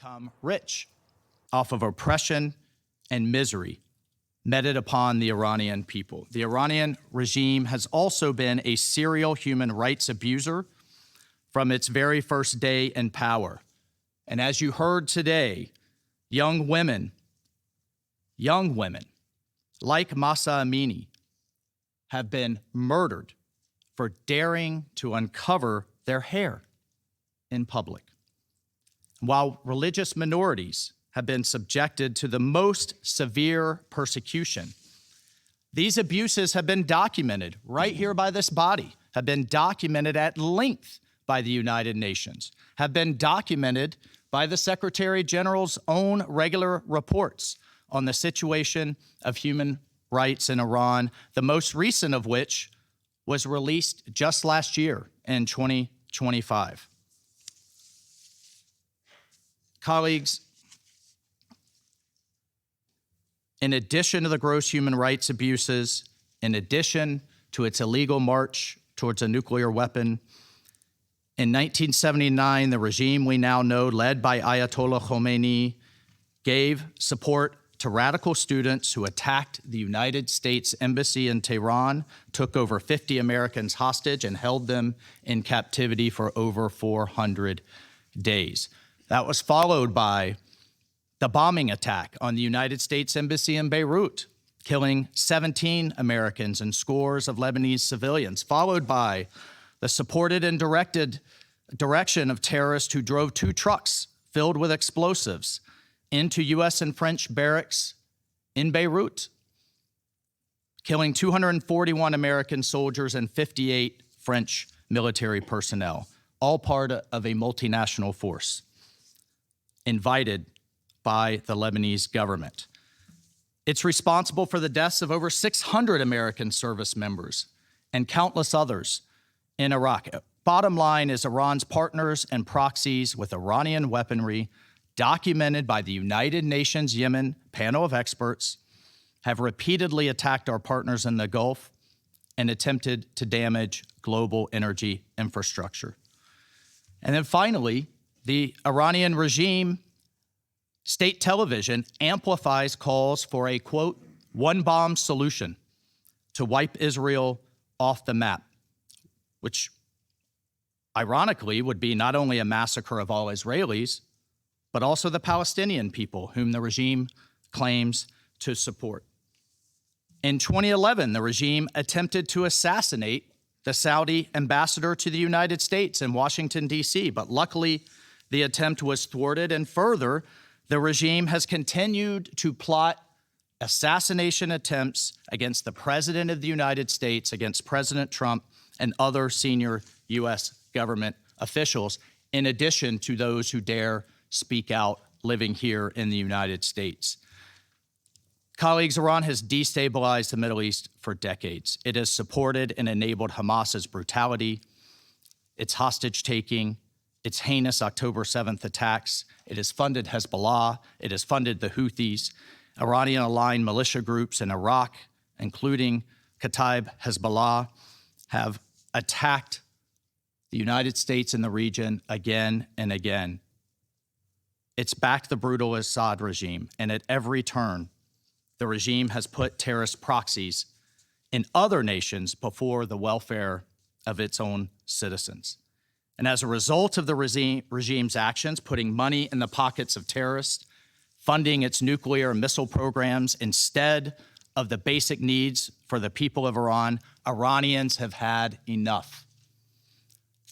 become rich off of oppression and misery meted upon the Iranian people. The Iranian regime has also been a serial human rights abuser from its very first day in power. And as you heard today, young women like Mahsa Amini have been murdered for daring to uncover their hair in public, while religious minorities have been subjected to the most severe persecution. These abuses have been documented right here by this body, have been documented at length by the United Nations, have been documented by the Secretary General's own regular reports on the situation of human rights in Iran, the most recent of which was released just last year in 2025. Colleagues, in addition to the gross human rights abuses, in addition to its illegal march towards a nuclear weapon, in 1979, the regime we now know, led by Ayatollah Khomeini, gave support to radical students who attacked the United States Embassy in Tehran, took over 50 Americans hostage, and held them in captivity for over 400 days. That was followed by the bombing attack on the United States Embassy in Beirut, killing 17 Americans and scores of Lebanese civilians, followed by the supported and direction of terrorists who drove 2 trucks filled with explosives into U.S. and French barracks in Beirut, killing 241 American soldiers and 58 French military personnel, all part of a multinational force invited by the Lebanese government. It's responsible for the deaths of over 600 American service members and countless others in Iraq. Bottom line is Iran's partners and proxies with Iranian weaponry, documented by the United Nations Yemen panel of experts, have repeatedly attacked our partners in the Gulf and attempted to damage global energy infrastructure. And then finally, the Iranian regime state television amplifies calls for a, quote, one-bomb solution to wipe Israel off the map, which ironically would be not only a massacre of all Israelis, but also the Palestinian people whom the regime claims to support. In 2011, the regime attempted to assassinate the Saudi ambassador to the United States in Washington, D.C., but luckily the attempt was thwarted, and further, the regime has continued to plot assassination attempts against the President of the United States, against President Trump, and other senior U.S. government officials, in addition to those who dare speak out living here in the United States. Colleagues, Iran has destabilized the Middle East for decades. It has supported and enabled Hamas's brutality, its hostage-taking, its heinous October 7th attacks. It has funded Hezbollah. It has funded the Houthis. Iranian-aligned militia groups in Iraq, including Kataib Hezbollah, have attacked the United States and the region again and again. It's backed the brutal Assad regime, and at every turn, the regime has put terrorist proxies in other nations before the welfare of its own citizens. And as a result of the regime's actions, putting money in the pockets of terrorists, funding its nuclear and missile programs instead of the basic needs for the people of Iran, Iranians have had enough.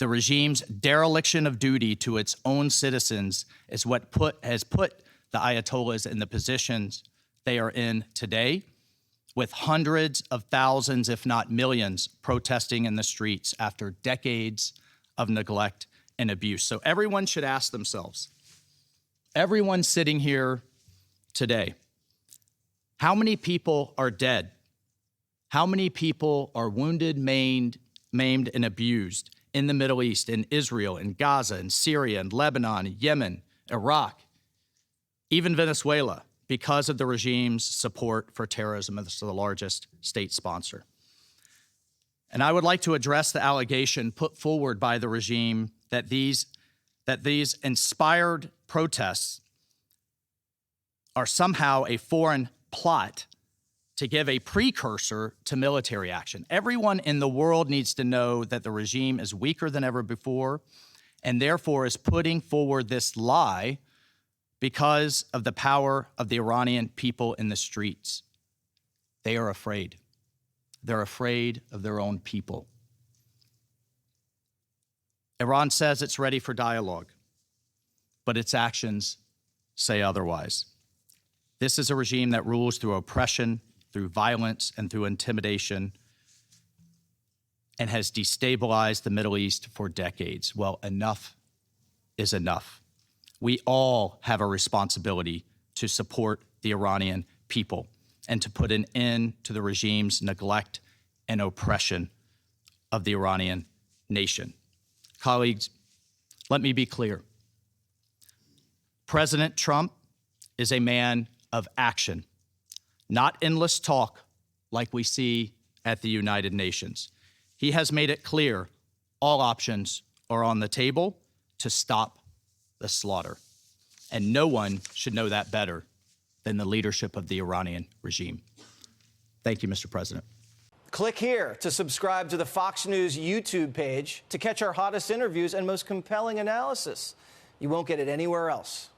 The regime's dereliction of duty to its own citizens is what has put the Ayatollahs in the positions they are in today, with hundreds of thousands, if not millions, protesting in the streets after decades of neglect and abuse. So everyone should ask themselves, everyone sitting here today, how many people are dead? How many people are wounded, maimed, and abused in the Middle East, in Israel, in Gaza, in Syria, in Lebanon, Yemen, Iraq, even Venezuela, because of the regime's support for terrorism as the largest state sponsor? And I would like to address the allegation put forward by the regime that these inspired protests are somehow a foreign plot to give a precursor to military action. Everyone in the world needs to know that the regime is weaker than ever before and therefore is putting forward this lie because of the power of the Iranian people in the streets. They are afraid. They're afraid of their own people. Iran says it's ready for dialogue, but its actions say otherwise. This is a regime that rules through oppression, through violence, and through intimidation, and has destabilized the Middle East for decades. Well, enough is enough. We all have a responsibility to support the Iranian people and to put an end to the regime's neglect and oppression of the Iranian nation. Colleagues, let me be clear. President Trump is a man of action, not endless talk like we see at the United Nations. He has made it clear all options are on the table to stop the slaughter. And no one should know that better than the leadership of the Iranian regime. Thank you, Mr. President. Click here to subscribe to the Fox News YouTube page to catch our hottest interviews and most compelling analysis. You won't get it anywhere else.